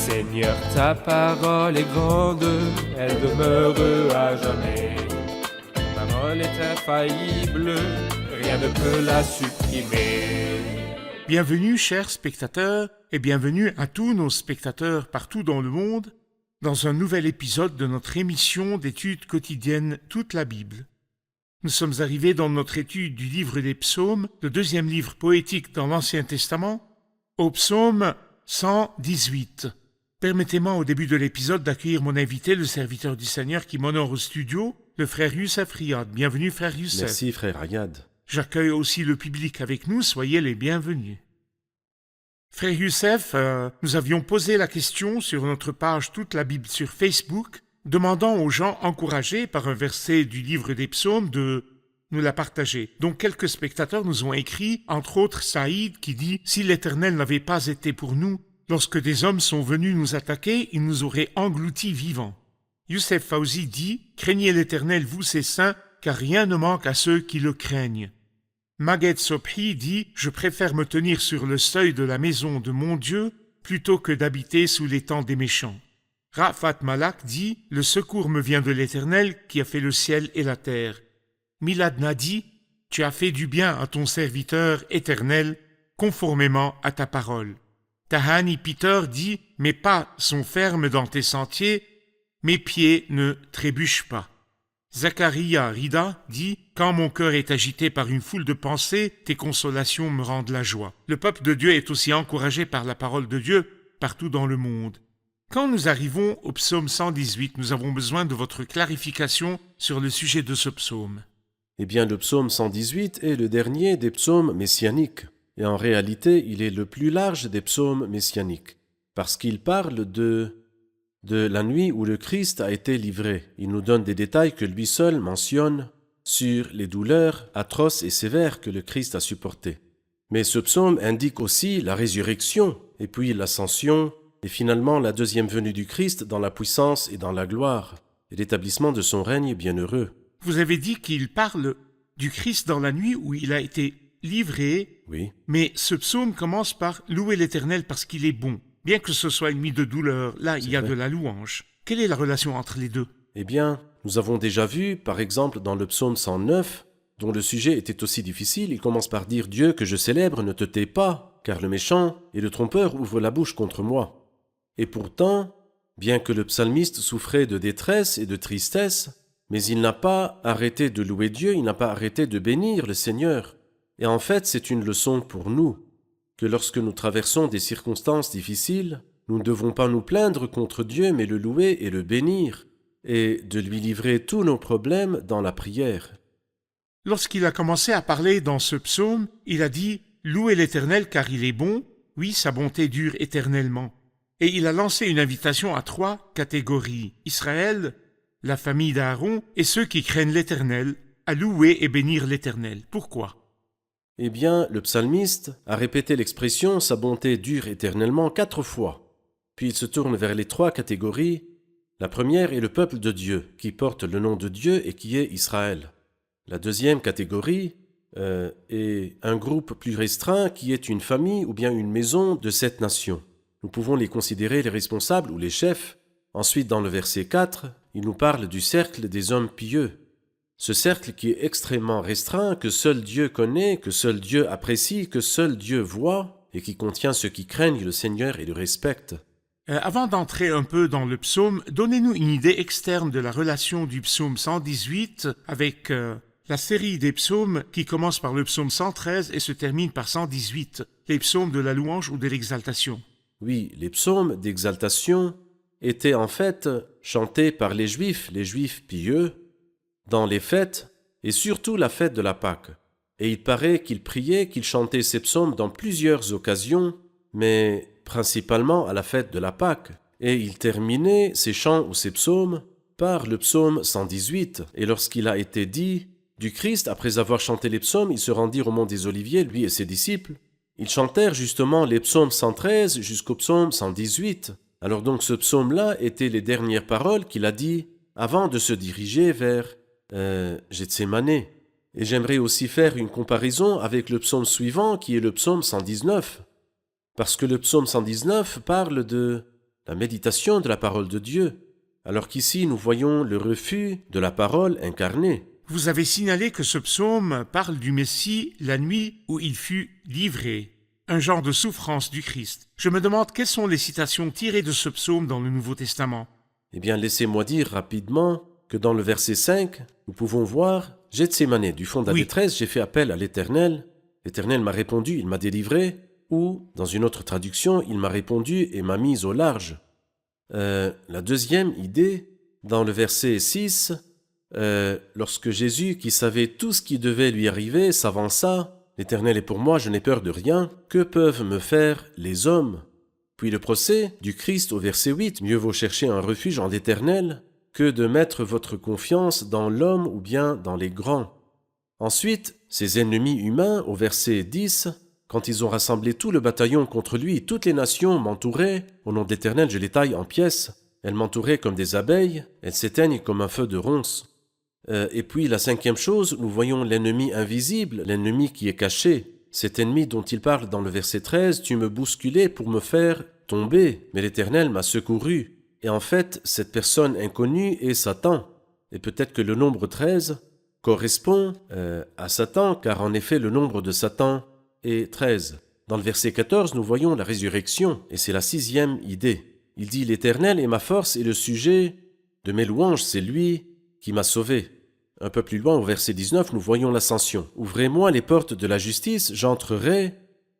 Seigneur, ta parole est grande, elle demeure à jamais. Ta parole est infaillible, rien ne peut la supprimer. Bienvenue, chers spectateurs, et bienvenue à tous nos spectateurs partout dans le monde, dans un nouvel épisode de notre émission d'études quotidiennes Toute la Bible. Nous sommes arrivés dans notre étude du livre des psaumes, le deuxième livre poétique dans l'Ancien Testament, au psaume 118. Permettez-moi au début de l'épisode d'accueillir mon invité, le serviteur du Seigneur qui m'honore au studio, le frère Youssef Riyad. Bienvenue, frère Youssef. Merci, frère Riyad. J'accueille aussi le public avec nous, soyez les bienvenus. Frère Youssef, nous avions posé la question sur notre page Toute la Bible sur Facebook, demandant aux gens encouragés par un verset du livre des psaumes de nous la partager. Donc quelques spectateurs nous ont écrit, entre autres Saïd qui dit « Si l'Éternel n'avait pas été pour nous, lorsque des hommes sont venus nous attaquer, ils nous auraient engloutis vivants. » Youssef Fauzi dit « Craignez l'Éternel, vous ses saints, car rien ne manque à ceux qui le craignent. » Maged Sobhi dit « Je préfère me tenir sur le seuil de la maison de mon Dieu plutôt que d'habiter sous les tents des méchants. » Rafat Malak dit « Le secours me vient de l'Éternel qui a fait le ciel et la terre. » Miladna dit « Tu as fait du bien à ton serviteur éternel, conformément à ta parole. » Tahani Peter dit « Mes pas sont fermes dans tes sentiers, mes pieds ne trébuchent pas. » Zacharia Rida dit « Quand mon cœur est agité par une foule de pensées, tes consolations me rendent la joie. » Le peuple de Dieu est aussi encouragé par la parole de Dieu partout dans le monde. Quand nous arrivons au psaume 118, nous avons besoin de votre clarification sur le sujet de ce psaume. Eh bien, le psaume 118 est le dernier des psaumes messianiques. Et en réalité, il est le plus large des psaumes messianiques, parce qu'il parle de la nuit où le Christ a été livré. Il nous donne des détails que lui seul mentionne sur les douleurs atroces et sévères que le Christ a supportées. Mais ce psaume indique aussi la résurrection, et puis l'ascension, et finalement la deuxième venue du Christ dans la puissance et dans la gloire, et l'établissement de son règne bienheureux. Vous avez dit qu'il parle du Christ dans la nuit où il a été livré, Oui. mais ce psaume commence par « Louer l'Éternel parce qu'il est bon ». Bien que ce soit une nuit de douleur, là, il y a vrai. de la louange. Quelle est la relation entre les deux? Eh bien, nous avons déjà vu, par exemple, dans le psaume 109, dont le sujet était aussi difficile, il commence par dire « Dieu que je célèbre, ne te tais pas, car le méchant et le trompeur ouvrent la bouche contre moi. » Et pourtant, bien que le psalmiste souffrait de détresse et de tristesse, mais il n'a pas arrêté de louer Dieu, il n'a pas arrêté de bénir le Seigneur. Et en fait, c'est une leçon pour nous, que lorsque nous traversons des circonstances difficiles, nous ne devons pas nous plaindre contre Dieu, mais le louer et le bénir, et de lui livrer tous nos problèmes dans la prière. Lorsqu'il a commencé à parler dans ce psaume, il a dit « Louez l'Éternel car il est bon, oui, sa bonté dure éternellement. » Et il a lancé une invitation à 3 catégories. Israël, la famille d'Aaron et ceux qui craignent l'Éternel, à louer et bénir l'Éternel. Pourquoi? Eh bien, le psalmiste a répété l'expression « sa bonté dure éternellement » 4 fois. Puis il se tourne vers les 3 catégories. La première est le peuple de Dieu, qui porte le nom de Dieu et qui est Israël. La deuxième catégorie est un groupe plus restreint qui est une famille ou bien une maison de cette nation. Nous pouvons les considérer les responsables ou les chefs. Ensuite, dans le verset 4, il nous parle du cercle des hommes pieux. Ce cercle qui est extrêmement restreint, que seul Dieu connaît, que seul Dieu apprécie, que seul Dieu voit, et qui contient ceux qui craignent le Seigneur et le respectent. Avant d'entrer un peu dans le psaume, donnez-nous une idée externe de la relation du psaume 118 avec la série des psaumes qui commence par le psaume 113 et se termine par 118, les psaumes de la louange ou de l'exaltation. Oui, les psaumes d'exaltation étaient en fait chantés par les Juifs pieux, dans les fêtes, et surtout la fête de la Pâque. Et il paraît qu'ils priaient, qu'ils chantaient ces psaumes dans plusieurs occasions, mais principalement à la fête de la Pâque. Et ils terminaient ces chants ou ces psaumes par le psaume 118. Et lorsqu'il a été dit du Christ, après avoir chanté les psaumes, ils se rendirent au mont des Oliviers, lui et ses disciples. Ils chantèrent justement les psaumes 113 jusqu'au psaume 118. Alors donc ce psaume-là était les dernières paroles qu'il a dit avant de se diriger vers Gethsémane. Et j'aimerais aussi faire une comparaison avec le psaume suivant qui est le psaume 119. Parce que le psaume 119 parle de la méditation de la parole de Dieu, alors qu'ici nous voyons le refus de la parole incarnée. Vous avez signalé que ce psaume parle du Messie la nuit où il fut livré, un genre de souffrance du Christ. Je me demande quelles sont les citations tirées de ce psaume dans le Nouveau Testament. Eh bien, laissez-moi dire rapidement que dans le verset 5, nous pouvons voir « Gethsémané, du fond de la Oui. détresse, j'ai fait appel à l'Éternel. L'Éternel m'a répondu, il m'a délivré. » Ou, dans une autre traduction, « Il m'a répondu et m'a mis au large. » La deuxième idée, dans le verset 6, lorsque Jésus, qui savait tout ce qui devait lui arriver, s'avança, « L'Éternel est pour moi, je n'ai peur de rien. Que peuvent me faire les hommes ?» Puis le procès du Christ au verset 8, « Mieux vaut chercher un refuge en l'Éternel que de mettre votre confiance dans l'homme ou bien dans les grands. » Ensuite, ses ennemis humains, au verset 10, « Quand ils ont rassemblé tout le bataillon contre lui, toutes les nations m'entouraient. Au nom de l'Éternel, je les taille en pièces. Elles m'entouraient comme des abeilles, elles s'éteignent comme un feu de ronces. » Et puis la cinquième chose, nous voyons l'ennemi invisible, l'ennemi qui est caché. Cet ennemi dont il parle dans le verset 13, « Tu me bousculais pour me faire tomber, mais l'Éternel m'a secouru. » Et en fait, cette personne inconnue est Satan. Et peut-être que le nombre 13 correspond à Satan, car en effet le nombre de Satan est 13. Dans le verset 14, nous voyons la résurrection, et c'est la sixième idée. Il dit « L'Éternel est ma force et le sujet de mes louanges, c'est lui qui m'a sauvé. » Un peu plus loin, au verset 19, nous voyons l'ascension. « Ouvrez-moi les portes de la justice, j'entrerai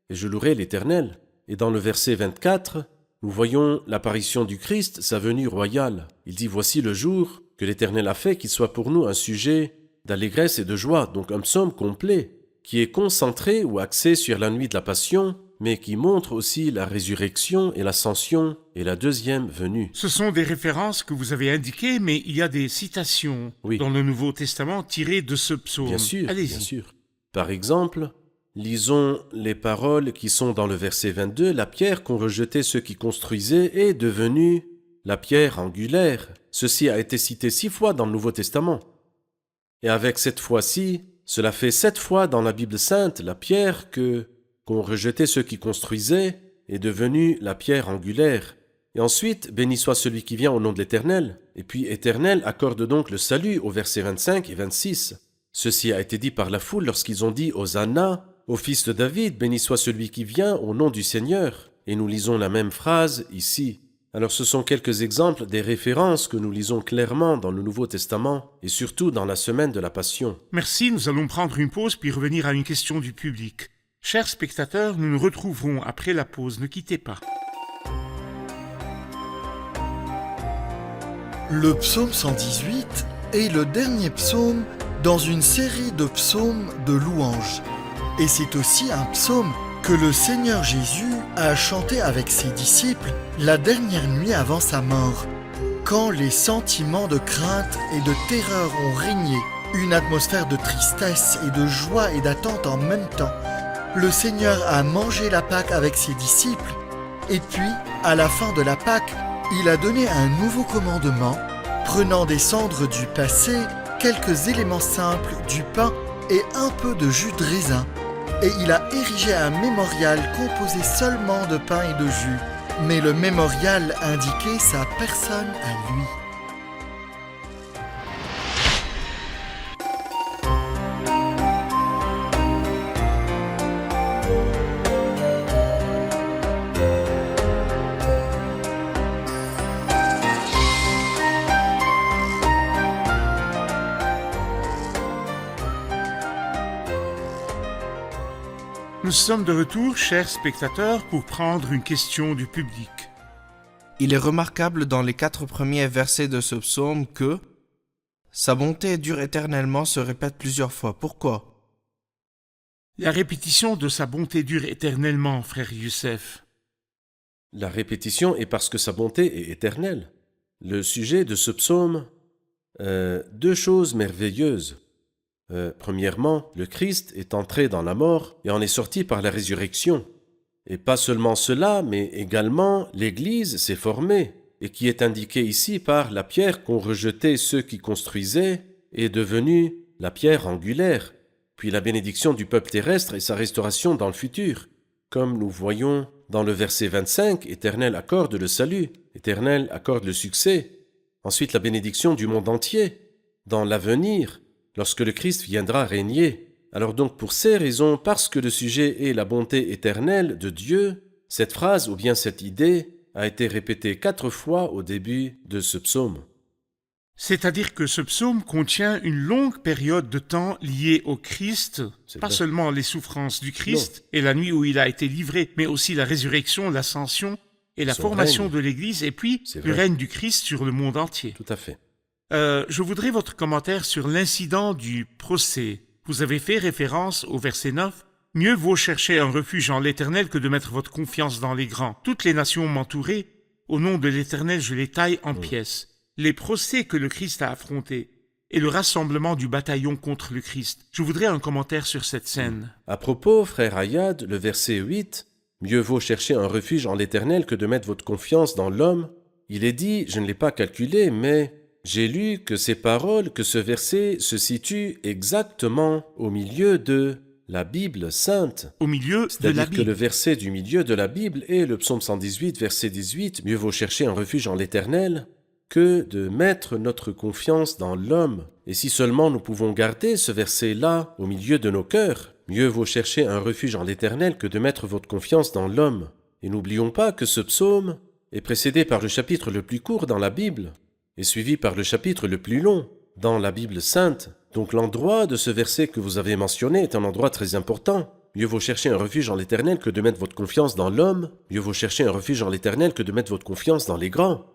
et je louerai l'Éternel. » Et dans le verset 24, nous voyons l'apparition du Christ, sa venue royale. Il dit « Voici le jour que l'Éternel a fait, qu'il soit pour nous un sujet d'allégresse et de joie. » Donc un psaume complet, qui est concentré ou axé sur la nuit de la Passion, mais qui montre aussi la résurrection et l'ascension et la deuxième venue. Ce sont des références que vous avez indiquées, mais il y a des citations Oui. dans le Nouveau Testament tirées de ce psaume. Bien sûr, Allez-y. bien sûr. Par exemple, lisons les paroles qui sont dans le verset 22. « La pierre qu'ont rejetée ceux qui construisaient est devenue la pierre angulaire. » Ceci a été cité 6 fois dans le Nouveau Testament. Et avec cette fois-ci, cela fait 7 fois dans la Bible sainte, la pierre qu'ont rejeté ceux qui construisaient est devenue la pierre angulaire. Et ensuite, béni soit celui qui vient au nom de l'Éternel. Et puis, Éternel accorde donc le salut au verset 25 et 26. Ceci a été dit par la foule lorsqu'ils ont dit « Hosanna, au fils de David, béni soit celui qui vient au nom du Seigneur. » Et nous lisons la même phrase ici. Alors ce sont quelques exemples des références que nous lisons clairement dans le Nouveau Testament et surtout dans la semaine de la Passion. Merci, nous allons prendre une pause puis revenir à une question du public. Chers spectateurs, nous nous retrouverons après la pause, ne quittez pas. Le psaume 118 est le dernier psaume dans une série de psaumes de louanges. Et c'est aussi un psaume que le Seigneur Jésus a chanté avec ses disciples la dernière nuit avant sa mort, quand les sentiments de crainte et de terreur ont régné, une atmosphère de tristesse et de joie et d'attente en même temps. Le Seigneur a mangé la Pâque avec ses disciples, et puis, à la fin de la Pâque, il a donné un nouveau commandement, prenant des cendres du passé, quelques éléments simples, du pain et un peu de jus de raisin. Et il a érigé un mémorial composé seulement de pain et de jus. Mais le mémorial indiquait sa personne à lui. Nous sommes de retour, chers spectateurs, pour prendre une question du public. Il est remarquable dans les 4 premiers versets de ce psaume que « Sa bonté dure éternellement » se répète plusieurs fois. Pourquoi ? La répétition de sa bonté dure éternellement, frère Youssef. La répétition est parce que sa bonté est éternelle. Le sujet de ce psaume, 2 choses merveilleuses. Premièrement, le Christ est entré dans la mort et en est sorti par la résurrection. Et pas seulement cela, mais également l'Église s'est formée, et qui est indiquée ici par la pierre qu'ont rejetée ceux qui construisaient est devenue la pierre angulaire, puis la bénédiction du peuple terrestre et sa restauration dans le futur, comme nous voyons dans le verset 25, Éternel accorde le salut, Éternel accorde le succès. Ensuite, la bénédiction du monde entier, dans l'avenir, lorsque le Christ viendra régner. Alors donc, pour ces raisons, parce que le sujet est la bonté éternelle de Dieu, cette phrase ou bien cette idée a été répétée 4 fois au début de ce psaume. C'est-à-dire que ce psaume contient une longue période de temps liée au Christ, C'est pas vrai. seulement les souffrances du Christ et la nuit où il a été livré, mais aussi la résurrection, l'ascension et la Son formation règne. de l'Église, et puis C'est le vrai. règne du Christ sur le monde entier. Tout à fait. Je voudrais votre commentaire sur l'incident du procès. Vous avez fait référence au verset 9. « Mieux vaut chercher un refuge en l'Éternel que de mettre votre confiance dans les grands. Toutes les nations m'entouraient. Au nom de l'Éternel, je les taille en pièces. » Les procès que le Christ a affrontés et le rassemblement du bataillon contre le Christ. Je voudrais un commentaire sur cette scène. À propos, frère Ayad, le verset 8, « Mieux vaut chercher un refuge en l'Éternel que de mettre votre confiance dans l'homme » Il est dit, je ne l'ai pas calculé, mais j'ai lu que ces paroles, que ce verset se situe exactement au milieu de la Bible sainte. Au milieu de la C'est-à-dire que Bible. le verset du milieu de la Bible est le psaume 118, verset 18, « Mieux vaut chercher un refuge en l'Éternel que de mettre notre confiance dans l'homme. » Et si seulement nous pouvons garder ce verset-là au milieu de nos cœurs, mieux vaut chercher un refuge en l'Éternel que de mettre votre confiance dans l'homme. Et n'oublions pas que ce psaume est précédé par le chapitre le plus court dans la Bible et suivi par le chapitre le plus long dans la Bible sainte. Donc l'endroit de ce verset que vous avez mentionné est un endroit très important. Mieux vaut chercher un refuge en l'Éternel que de mettre votre confiance dans l'homme. Mieux vaut chercher un refuge en l'Éternel que de mettre votre confiance dans les grands.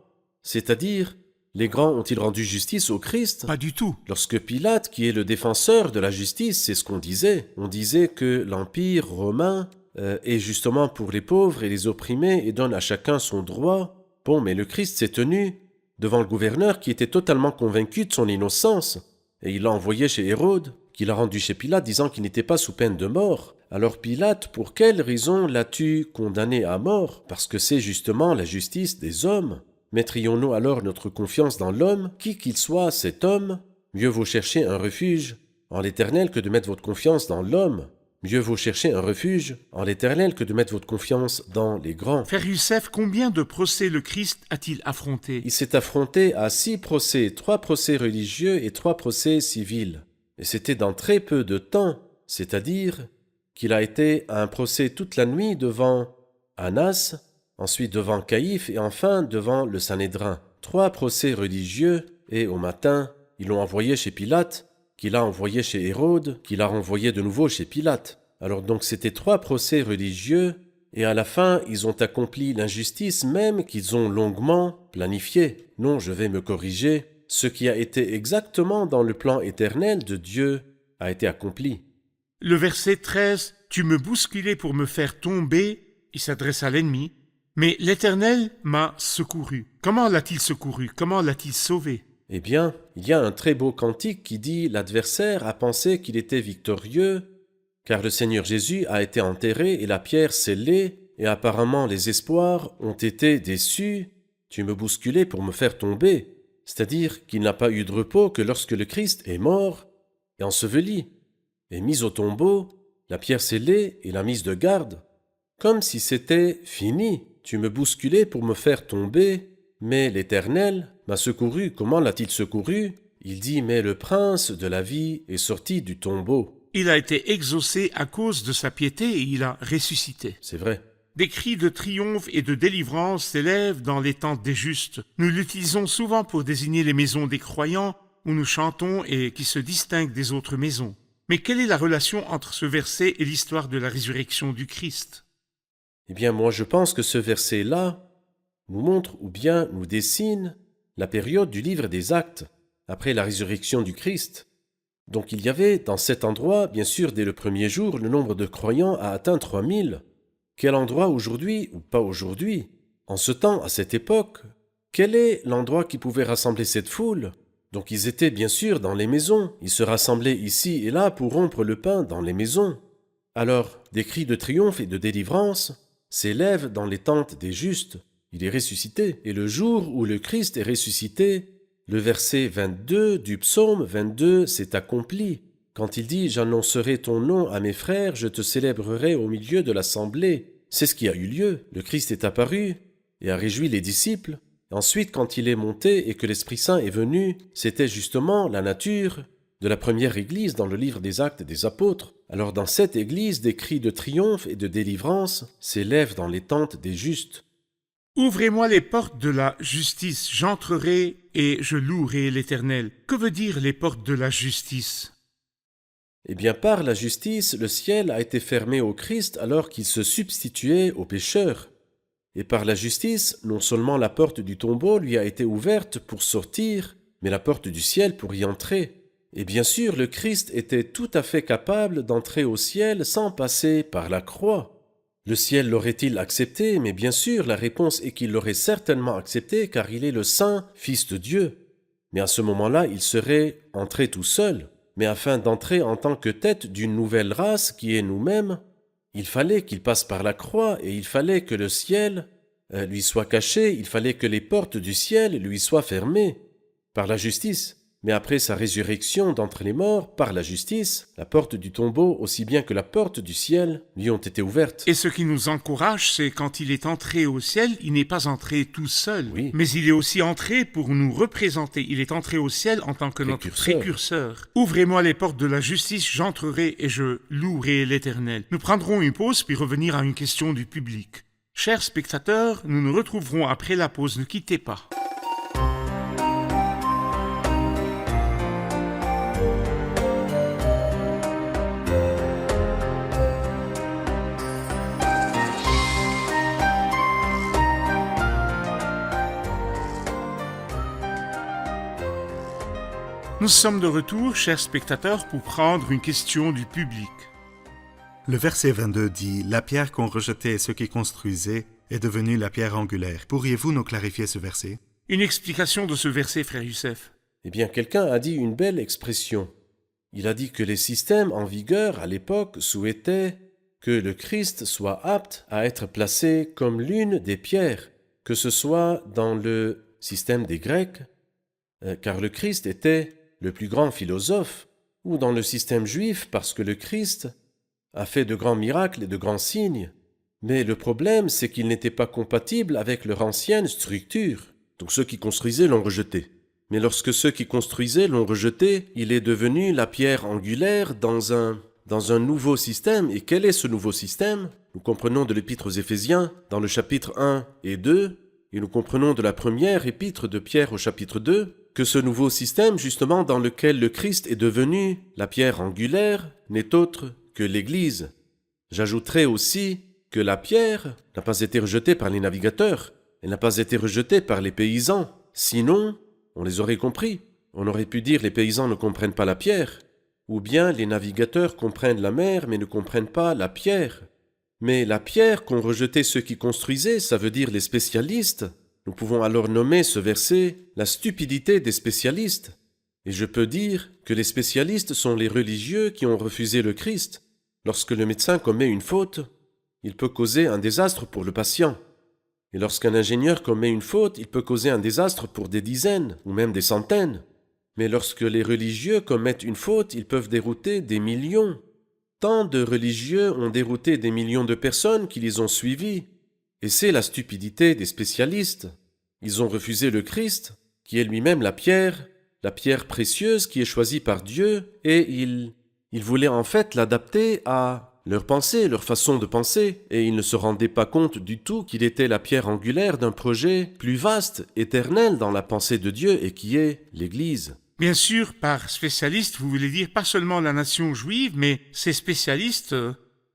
C'est-à-dire, les grands ont-ils rendu justice au Christ? Pas du tout. Lorsque Pilate, qui est le défenseur de la justice, c'est ce qu'on disait. On disait que l'Empire romain est justement pour les pauvres et les opprimés et donne à chacun son droit. Bon, mais le Christ s'est tenu devant le gouverneur qui était totalement convaincu de son innocence. Et il l'a envoyé chez Hérode, qui l'a rendu chez Pilate, disant qu'il n'était pas sous peine de mort. Alors Pilate, pour quelle raison l'as-tu condamné à mort? Parce que c'est justement la justice des hommes. Mettrions-nous alors notre confiance dans l'homme, qui qu'il soit cet homme? Mieux vaut chercher un refuge en l'Éternel que de mettre votre confiance dans l'homme. Mieux vaut chercher un refuge en l'Éternel que de mettre votre confiance dans les grands. Frère Youssef, combien de procès le Christ a-t-il affronté? Il s'est affronté à 6 procès, 3 procès religieux et 3 procès civils. Et c'était dans très peu de temps, c'est-à-dire qu'il a été à un procès toute la nuit devant Annas, ensuite devant Caïphe et enfin devant le Sanhédrin. 3 procès religieux et au matin, ils l'ont envoyé chez Pilate, qui l'a envoyé chez Hérode, qui l'a renvoyé de nouveau chez Pilate. Alors donc c'était 3 procès religieux et à la fin ils ont accompli l'injustice même qu'ils ont longuement planifiée. Non, je vais me corriger. Ce qui a été exactement dans le plan éternel de Dieu a été accompli. Le verset 13, « Tu me bousculais pour me faire tomber », il s'adresse à l'ennemi, « mais l'Éternel m'a secouru. » Comment l'a-t-il secouru? Comment l'a-t-il sauvé? Eh bien, il y a un très beau cantique qui dit « L'adversaire a pensé qu'il était victorieux, car le Seigneur Jésus a été enterré et la pierre scellée, et apparemment les espoirs ont été déçus. Tu me bousculais pour me faire tomber. » C'est-à-dire qu'il n'a pas eu de repos que lorsque le Christ est mort et enseveli, et mis au tombeau, la pierre scellée et la mise de garde, comme si c'était fini. Tu me bousculais pour me faire tomber, mais l'Éternel m'a secouru. Comment l'a-t-il secouru? Il dit, mais le prince de la vie est sorti du tombeau. Il a été exaucé à cause de sa piété et il a ressuscité. C'est vrai. Des cris de triomphe et de délivrance s'élèvent dans les tentes des justes. Nous l'utilisons souvent pour désigner les maisons des croyants où nous chantons et qui se distinguent des autres maisons. Mais quelle est la relation entre ce verset et l'histoire de la résurrection du Christ? Eh bien, moi je pense que ce verset-là nous montre ou bien nous dessine la période du livre des Actes, après la résurrection du Christ. Donc il y avait dans cet endroit, bien sûr, dès le premier jour, le nombre de croyants a atteint 3000. Quel endroit aujourd'hui ou pas aujourd'hui? En ce temps, à cette époque, quel est l'endroit qui pouvait rassembler cette foule? Donc ils étaient bien sûr dans les maisons. Ils se rassemblaient ici et là pour rompre le pain dans les maisons. Alors, des cris de triomphe et de délivrance s'élèvent dans les tentes des justes. Il est ressuscité. Et le jour où le Christ est ressuscité, le verset 22 du psaume 22 s'est accompli. Quand il dit « J'annoncerai ton nom à mes frères, je te célébrerai au milieu de l'assemblée ». c'est ce qui a eu lieu. Le Christ est apparu et a réjoui les disciples. Ensuite, quand il est monté et que l'Esprit Saint est venu, c'était justement la nature de la première Église dans le livre des Actes des Apôtres. Alors dans cette Église, des cris de triomphe et de délivrance s'élèvent dans les tentes des justes. Ouvrez-moi les portes de la justice, j'entrerai et je louerai l'Éternel. Que veut dire les portes de la justice? Eh bien, par la justice, le ciel a été fermé au Christ alors qu'il se substituait aux pécheurs. Et par la justice, non seulement la porte du tombeau lui a été ouverte pour sortir, mais la porte du ciel pour y entrer. Et bien sûr, le Christ était tout à fait capable d'entrer au ciel sans passer par la croix. Le ciel l'aurait-il accepté? Mais bien sûr, la réponse est qu'il l'aurait certainement accepté car il est le Saint Fils de Dieu. Mais à ce moment-là, il serait entré tout seul. Mais afin d'entrer en tant que tête d'une nouvelle race qui est nous-mêmes, il fallait qu'il passe par la croix et il fallait que le ciel lui soit caché, il fallait que les portes du ciel lui soient fermées par la justice. Mais après sa résurrection d'entre les morts, par la justice, la porte du tombeau, aussi bien que la porte du ciel, lui ont été ouvertes. Et ce qui nous encourage, c'est quand il est entré au ciel, il n'est pas entré tout seul, Oui. mais il est aussi entré pour nous représenter. Il est entré au ciel en tant que notre précurseur. Ouvrez-moi les portes de la justice, j'entrerai et je louerai l'Éternel. Nous prendrons une pause puis revenir à une question du public. Chers spectateurs, nous nous retrouverons après la pause, ne quittez pas. Nous sommes de retour, chers spectateurs, pour prendre une question du public. Le verset 22 dit « La pierre qu'on rejetait et ceux qui construisaient est devenue la pierre angulaire ». Pourriez-vous nous clarifier ce verset? Une explication de ce verset, frère Youssef. Eh bien, quelqu'un a dit une belle expression. Il a dit que les systèmes en vigueur à l'époque souhaitaient que le Christ soit apte à être placé comme l'une des pierres, que ce soit dans le système des Grecs, car le Christ était le plus grand philosophe, ou dans le système juif parce que le Christ a fait de grands miracles et de grands signes. Mais le problème, c'est qu'il n'était pas compatible avec leur ancienne structure. Donc ceux qui construisaient l'ont rejeté. Mais lorsque ceux qui construisaient l'ont rejeté, il est devenu la pierre angulaire dans un nouveau système. Et quel est ce nouveau système? Nous comprenons de l'épître aux Éphésiens, dans le chapitre 1 et 2, et nous comprenons de la première épître de Pierre au chapitre 2, que ce nouveau système, justement dans lequel le Christ est devenu la pierre angulaire, n'est autre que l'Église. J'ajouterai aussi que la pierre n'a pas été rejetée par les navigateurs, elle n'a pas été rejetée par les paysans. Sinon, on les aurait compris. On aurait pu dire les paysans ne comprennent pas la pierre, ou bien les navigateurs comprennent la mer mais ne comprennent pas la pierre. Mais la pierre qu'ont rejetée ceux qui construisaient, ça veut dire les spécialistes. Nous pouvons alors nommer ce verset la stupidité des spécialistes. Et je peux dire que les spécialistes sont les religieux qui ont refusé le Christ. Lorsque le médecin commet une faute, il peut causer un désastre pour le patient. Et lorsqu'un ingénieur commet une faute, il peut causer un désastre pour des dizaines ou même des centaines. Mais lorsque les religieux commettent une faute, ils peuvent dérouter des millions. Tant de religieux ont dérouté des millions de personnes qui les ont suivis. Et c'est la stupidité des spécialistes. Ils ont refusé le Christ, qui est lui-même la pierre précieuse qui est choisie par Dieu, et ils voulaient en fait l'adapter à leur pensée, leur façon de penser, et ils ne se rendaient pas compte du tout qu'il était la pierre angulaire d'un projet plus vaste, éternel dans la pensée de Dieu, et qui est l'Église. Bien sûr, par spécialiste, vous voulez dire pas seulement la nation juive, mais ces spécialistes,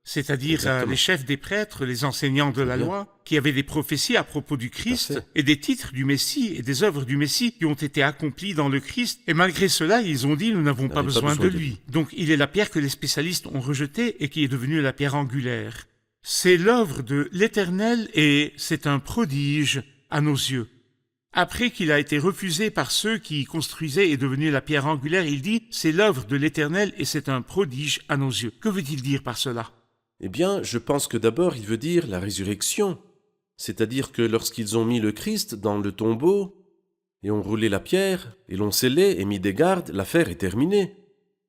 c'est-à-dire les chefs des prêtres, les enseignants de la loi, qui avaient des prophéties à propos du Christ et des titres du Messie et des œuvres du Messie qui ont été accomplies dans le Christ. Et malgré cela, ils ont dit, nous n'avons pas besoin de lui. Donc il est la pierre que les spécialistes ont rejetée et qui est devenue la pierre angulaire. C'est l'œuvre de l'Éternel et c'est un prodige à nos yeux. Après qu'il a été refusé par ceux qui y construisaient et devenu la pierre angulaire, il dit, c'est l'œuvre de l'Éternel et c'est un prodige à nos yeux. Que veut-il dire par cela? Eh bien, je pense que d'abord il veut dire la résurrection. C'est-à-dire que lorsqu'ils ont mis le Christ dans le tombeau, et ont roulé la pierre, et l'ont scellé et mis des gardes, l'affaire est terminée.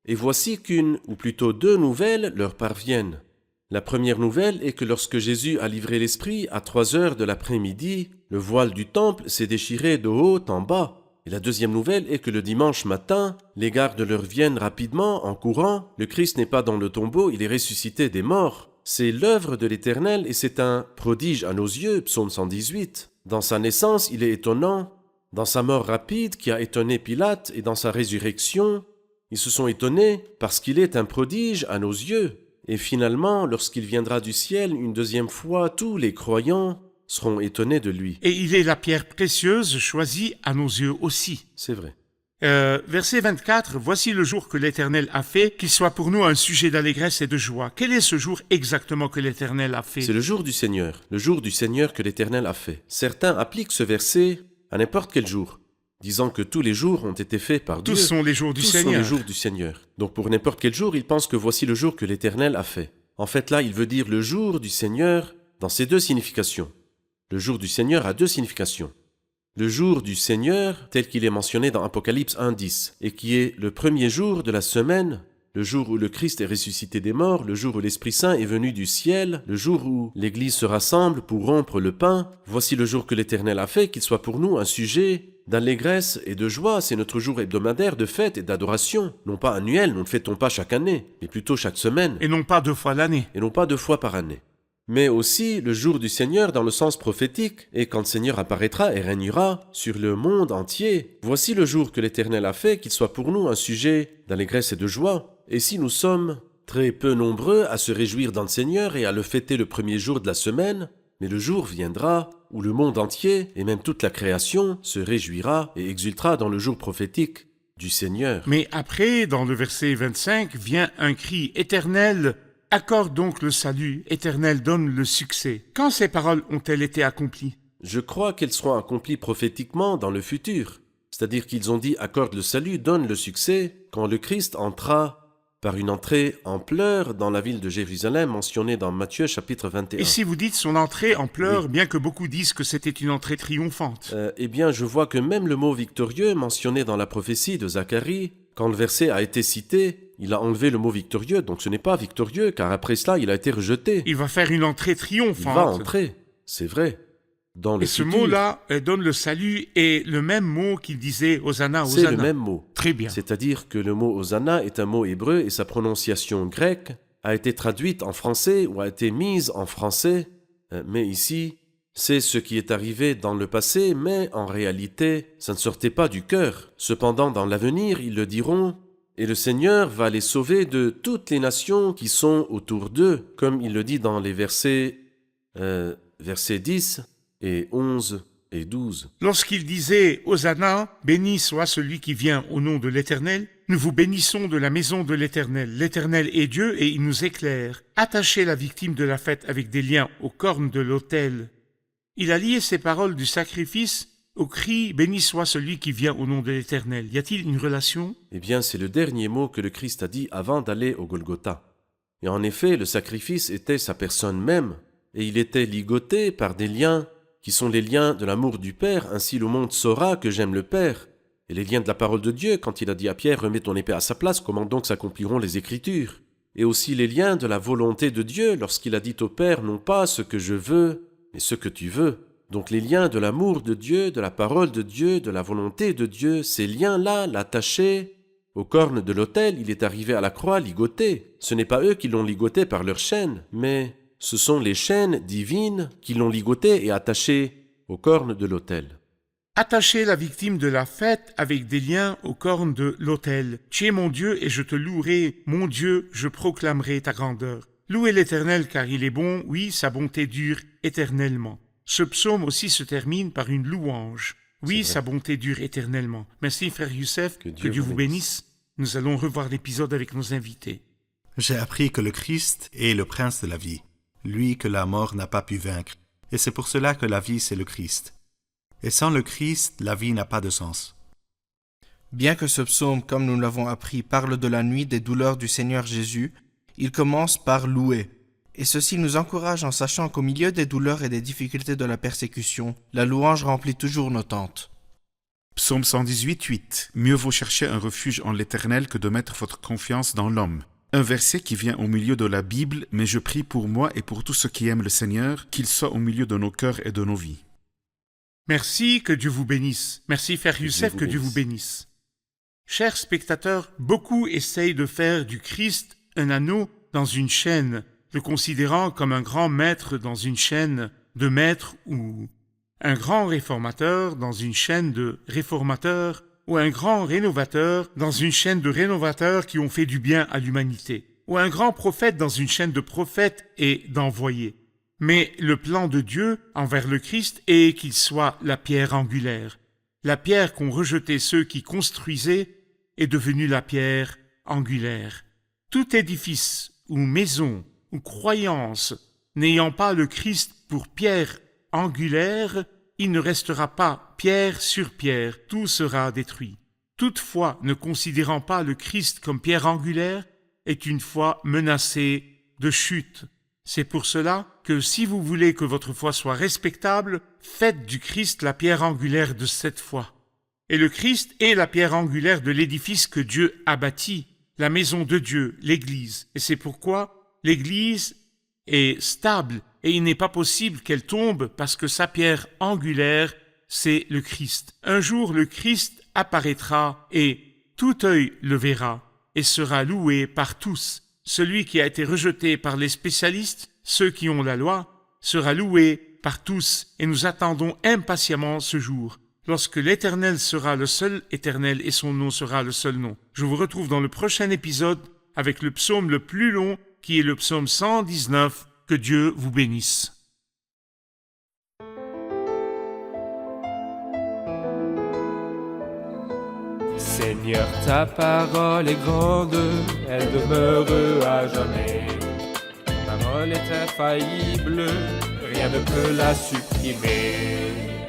Et voici qu'une, ou plutôt deux nouvelles leur parviennent. La première nouvelle est que lorsque Jésus a livré l'Esprit à 3 heures de l'après-midi, le voile du temple s'est déchiré de haut en bas. Et la deuxième nouvelle est que le dimanche matin, les gardes leur viennent rapidement, en courant. Le Christ n'est pas dans le tombeau, il est ressuscité des morts. C'est l'œuvre de l'Éternel et c'est un prodige à nos yeux, psaume 118. Dans sa naissance, il est étonnant. Dans sa mort rapide qui a étonné Pilate et dans sa résurrection, ils se sont étonnés parce qu'il est un prodige à nos yeux. Et finalement, lorsqu'il viendra du ciel une deuxième fois, tous les croyants seront étonnés de lui. Et il est la pierre précieuse choisie à nos yeux aussi. C'est vrai. Verset 24, « Voici le jour que l'Éternel a fait, qu'il soit pour nous un sujet d'allégresse et de joie. » Quel est ce jour exactement que l'Éternel a fait? C'est le jour du Seigneur que l'Éternel a fait. Certains appliquent ce verset à n'importe quel jour, disant que tous les jours ont été faits par Dieu. Tous sont les jours du Tous Seigneur. sont les jours du Seigneur. Donc pour n'importe quel jour, ils pensent que voici le jour que l'Éternel a fait. En fait, là, il veut dire le jour du Seigneur dans ses deux significations. Le jour du Seigneur a deux significations. Le jour du Seigneur, tel qu'il est mentionné dans Apocalypse 1.10, et qui est le premier jour de la semaine, le jour où le Christ est ressuscité des morts, le jour où l'Esprit Saint est venu du ciel, le jour où l'Église se rassemble pour rompre le pain. Voici le jour que l'Éternel a fait, qu'il soit pour nous un sujet d'allégresse et de joie. C'est notre jour hebdomadaire de fête et d'adoration. Non pas annuel, nous ne fêtons pas chaque année, mais plutôt chaque semaine, Et non pas 2 fois l'année. et non pas 2 fois par année. Mais aussi le jour du Seigneur dans le sens prophétique, et quand le Seigneur apparaîtra et régnera sur le monde entier. Voici le jour que l'Éternel a fait, qu'il soit pour nous un sujet d'allégresse et de joie. Et si nous sommes très peu nombreux à se réjouir dans le Seigneur et à le fêter le premier jour de la semaine, mais le jour viendra où le monde entier, et même toute la création, se réjouira et exultera dans le jour prophétique du Seigneur. Mais après, dans le verset 25, vient un cri éternel. Accorde donc le salut, Éternel donne le succès. Quand ces paroles ont-elles été accomplies? Je crois qu'elles seront accomplies prophétiquement dans le futur. C'est-à-dire qu'ils ont dit « accorde le salut, donne le succès » quand le Christ entra par une entrée en pleurs dans la ville de Jérusalem mentionnée dans Matthieu chapitre 21. Et si vous dites son entrée en pleurs, Oui. bien que beaucoup disent que c'était une entrée triomphante. Eh bien, je vois que même le mot victorieux mentionné dans la prophétie de Zacharie, quand le verset a été cité, il a enlevé le mot victorieux, donc ce n'est pas victorieux, car après cela, il a été rejeté. Il va faire une entrée Il triomphante. va entrer, c'est vrai, dans le Et ce futur. mot-là donne le salut est le même mot qu'il disait Hosanna, C'est Hosanna. le même mot. Très bien. C'est-à-dire que le mot Hosanna est un mot hébreu et sa prononciation grecque a été traduite en français ou a été mise en français, mais ici, c'est ce qui est arrivé dans le passé, mais en réalité, ça ne sortait pas du cœur. Cependant, dans l'avenir, ils le diront, et le Seigneur va les sauver de toutes les nations qui sont autour d'eux, comme il le dit dans les versets 10 et 11 et 12. Lorsqu'il disait Hosanna, béni soit celui qui vient au nom de l'Éternel, nous vous bénissons de la maison de l'Éternel. L'Éternel est Dieu et il nous éclaire. Attachez la victime de la fête avec des liens aux cornes de l'autel. Il a lié ces paroles du sacrifice au cri « Béni soit celui qui vient au nom de l'Éternel ». Y a-t-il une relation? Eh bien, c'est le dernier mot que le Christ a dit avant d'aller au Golgotha. Et en effet, le sacrifice était sa personne même, et il était ligoté par des liens qui sont les liens de l'amour du Père. Ainsi le monde saura que j'aime le Père. Et les liens de la parole de Dieu, quand il a dit à Pierre « Remets ton épée à sa place, comment donc s'accompliront les Écritures ?» Et aussi les liens de la volonté de Dieu, lorsqu'il a dit au Père « Non pas ce que je veux, mais ce que tu veux ». Donc les liens de l'amour de Dieu, de la parole de Dieu, de la volonté de Dieu, ces liens-là, l'attacher aux cornes de l'autel, il est arrivé à la croix ligoté. Ce n'est pas eux qui l'ont ligoté par leurs chaînes, mais ce sont les chaînes divines qui l'ont ligoté et attaché aux cornes de l'autel. Attachez la victime de la fête avec des liens aux cornes de l'autel. Tu es mon Dieu et je te louerai. Mon Dieu, je proclamerai ta grandeur. Louez l'Éternel car il est bon, oui, sa bonté dure éternellement. Ce psaume aussi se termine par une louange. Oui, sa bonté dure éternellement. Merci frère Youssef, que Dieu vous bénisse. Nous allons revoir l'épisode avec nos invités. J'ai appris que le Christ est le prince de la vie, lui que la mort n'a pas pu vaincre. Et c'est pour cela que la vie, c'est le Christ. Et sans le Christ, la vie n'a pas de sens. Bien que ce psaume, comme nous l'avons appris, parle de la nuit des douleurs du Seigneur Jésus, il commence par louer. Et ceci nous encourage en sachant qu'au milieu des douleurs et des difficultés de la persécution, la louange remplit toujours nos tentes. Psaume 118, 8. Mieux vaut chercher un refuge en l'Éternel que de mettre votre confiance dans l'homme. un verset qui vient au milieu de la Bible, mais je prie pour moi et pour tous ceux qui aiment le Seigneur, qu'il soit au milieu de nos cœurs et de nos vies. Merci, que Dieu vous bénisse. Merci, Frère Youssef, que Dieu vous bénisse. Chers spectateurs, beaucoup essayent de faire du Christ un anneau dans une chaîne, le considérant comme un grand maître dans une chaîne de maîtres ou un grand réformateur dans une chaîne de réformateurs ou un grand rénovateur dans une chaîne de rénovateurs qui ont fait du bien à l'humanité, ou un grand prophète dans une chaîne de prophètes et d'envoyés. Mais le plan de Dieu envers le Christ est qu'il soit la pierre angulaire. La pierre qu'ont rejetée ceux qui construisaient est devenue la pierre angulaire. Tout édifice ou maison ou croyance n'ayant pas le Christ pour pierre angulaire, il ne restera pas pierre sur pierre, tout sera détruit. Toute foi ne considérant pas le Christ comme pierre angulaire est une foi menacée de chute. C'est pour cela que si vous voulez que votre foi soit respectable, faites du Christ la pierre angulaire de cette foi. Et le Christ est la pierre angulaire de l'édifice que Dieu a bâti, la maison de Dieu, l'Église. Et c'est pourquoi l'Église est stable et il n'est pas possible qu'elle tombe parce que sa pierre angulaire, c'est le Christ. Un jour, le Christ apparaîtra et tout œil le verra et sera loué par tous. Celui qui a été rejeté par les spécialistes, ceux qui ont la loi, sera loué par tous et nous attendons impatiemment ce jour, lorsque l'Éternel sera le seul Éternel et son nom sera le seul nom. Je vous retrouve dans le prochain épisode avec le psaume le plus long qui est le psaume 119. Que Dieu vous bénisse. Seigneur, ta parole est grande, elle demeure à jamais. Ta parole est infaillible, rien ne peut la supprimer.